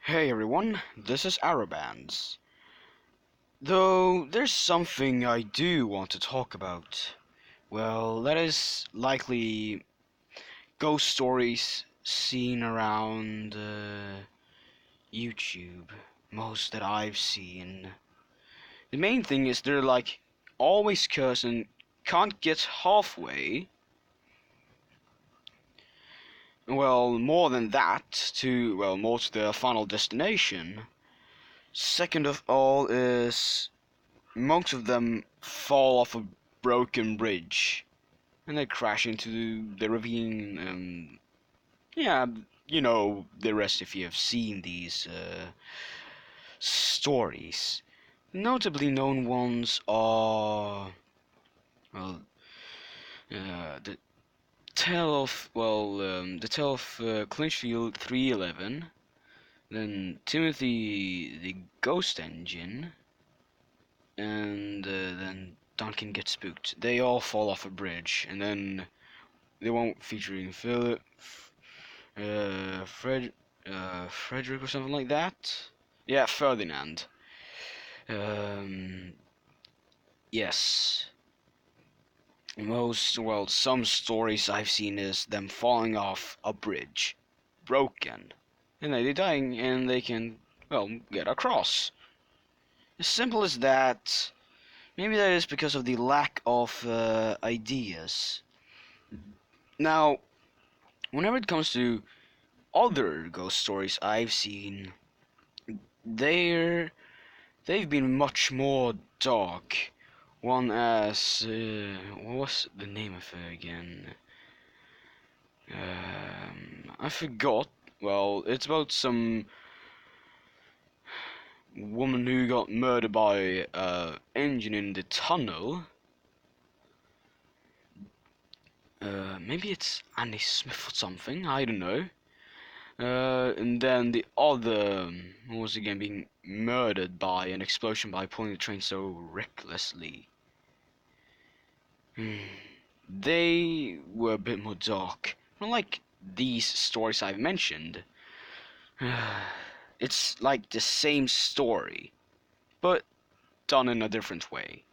Hey everyone, this is Arabands. Though there's something I do want to talk about. Well, that is likely ghost stories seen around YouTube. Most that I've seen. The main thing is they're like always cursed and can't get halfway. Well, more than that, more to their final destination. Second of all is most of them fall off a broken bridge and they crash into the ravine. Yeah, you know the rest if you have seen these stories. Notably known ones are, well, the the tale of Clinchfield 311, then Timothy the Ghost Engine, and then Duncan gets spooked. They all fall off a bridge, and then they won't featuring Philip, Frederick or something like that. Yeah, Ferdinand. Um, yes. Some stories I've seen is them falling off a bridge, broken, and they're dying, and they can, get across. As simple as that. Maybe that is because of the lack of ideas. Now, whenever it comes to other ghost stories I've seen, they're they've been much more dark. One as what was the name of her again? I forgot. Well, it's about some woman who got murdered by engine in the tunnel. Maybe it's Annie Smith or something. I don't know. And then the other was again being murdered by an explosion by pulling the train so recklessly. They were a bit more dark. Unlike these stories I've mentioned, it's like the same story, but done in a different way.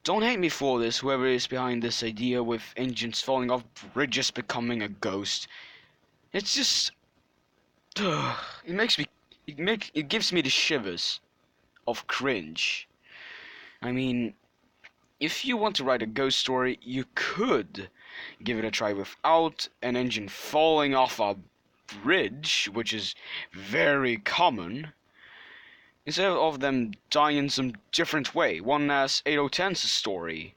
Don't hate me for this, whoever is behind this idea with engines falling off bridges becoming a ghost. It's just it gives me the shivers of cringe. I mean, if you want to write a ghost story, you could give it a try without an engine falling off a bridge, which is very common, instead of them dying in some different way. One as 8010's story,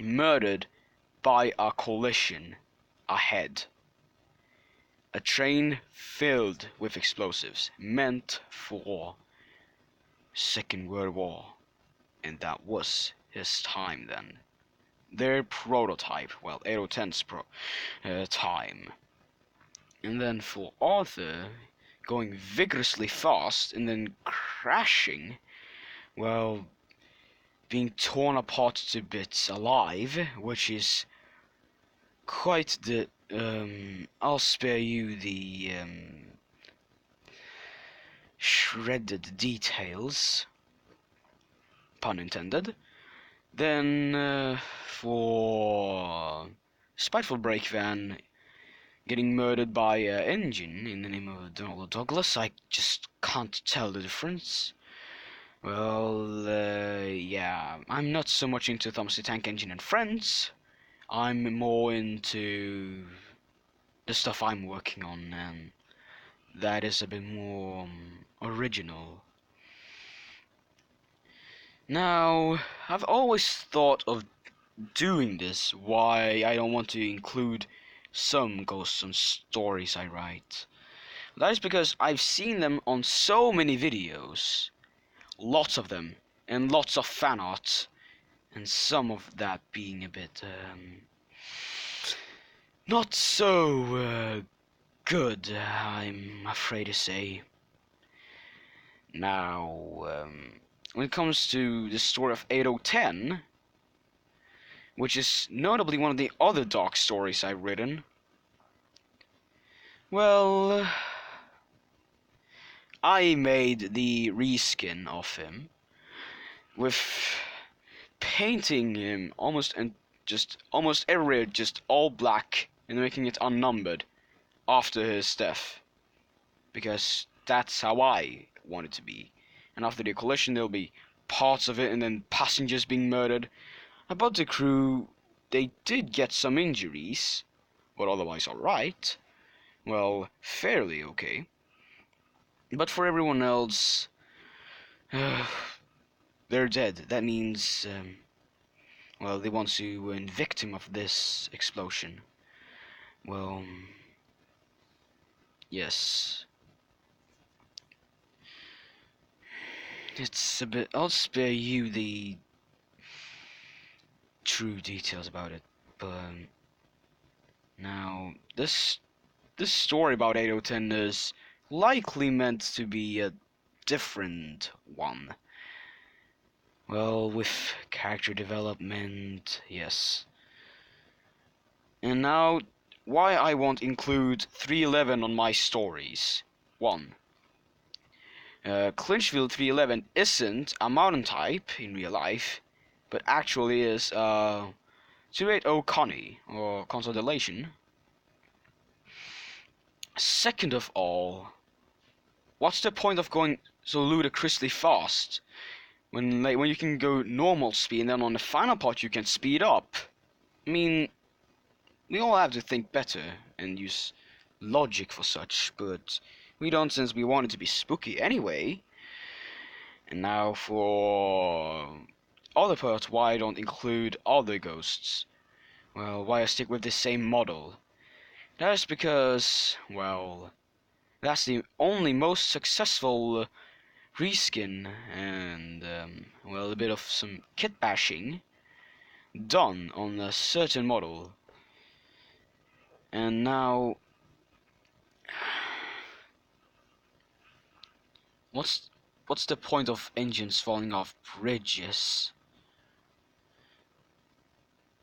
murdered by a collision ahead. A train filled with explosives meant for Second World War, and that was his time then. Their prototype, 8010's time. And then for Arthur, going vigorously fast and then crashing, being torn apart to bits alive, which is quite the I'll spare you the shredded details, pun intended. Then for Spiteful Brakevan getting murdered by an engine in the name of Donald Douglas, I just can't tell the difference. Yeah, I'm not so much into Thomas the Tank Engine and Friends. I'm more into the stuff I'm working on, and that is a bit more original. Now, I've always thought of doing this, why I don't want to include some ghosts and stories I write. That is because I've seen them on so many videos, lots of them, and lots of fan art, and some of that being a bit not so good, I'm afraid to say. Now, when it comes to the story of 8010, which is notably one of the other dark stories I've written, well, I made the reskin of him with painting him almost everywhere just all black and making it unnumbered after his death, because that's how I want it to be. And after the collision there'll be parts of it and then passengers being murdered. About the crew, they did get some injuries, but otherwise alright. Well, fairly okay. But for everyone else, they're dead. That means, well, the ones who were victim of this explosion. Well, yes. It's a bit... I'll spare you the true details about it, but now this story about 8010 is likely meant to be a different one. Well, with character development, yes. And now, why I won't include 311 on my stories. 1. Clinchfield 311 isn't a mountain type in real life, but actually is 280 Connie, or Consolidation. Second of all, what's the point of going so ludicrously fast when you can go normal speed and then on the final part you can speed up? I mean, we all have to think better and use logic for such, but we don't, since we want it to be spooky anyway. And now for other parts, why I don't include other ghosts. Well, why I stick with the same model. That's because, well, that's the only most successful reskin and, well, a bit of some kit bashing done on a certain model. And now, what's the point of engines falling off bridges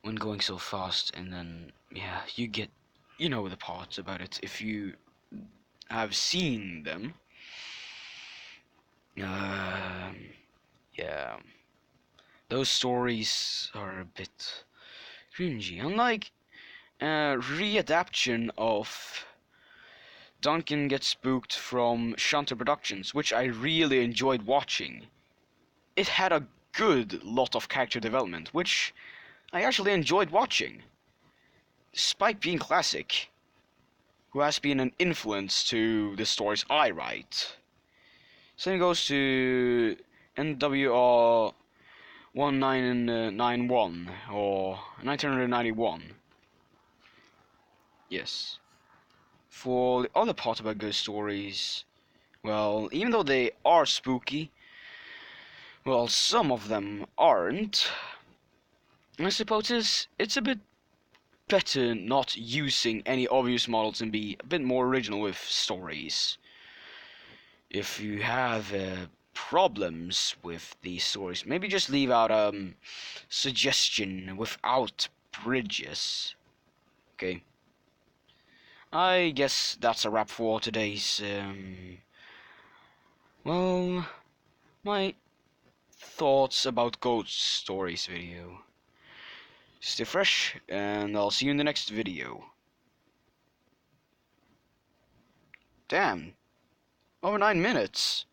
when going so fast? And then, yeah, you know the parts about it if you have seen them. Yeah, those stories are a bit cringy. Unlike readaptation of Duncan Gets Spooked from Shunter Productions, which I really enjoyed watching. It had a good lot of character development, which I actually enjoyed watching, despite being classic, who has been an influence to the stories I write. Same goes to NWR 1991 or 1991. Yes. For the other part about ghost stories, well, even though they are spooky, well, some of them aren't. I suppose it's a bit better not using any obvious models and be a bit more original with stories. If you have problems with these stories, maybe just leave out suggestion without bridges. Okay. I guess that's a wrap for today's well, my thoughts about ghost stories video. Stay fresh, and I'll see you in the next video. Damn, over 9 minutes.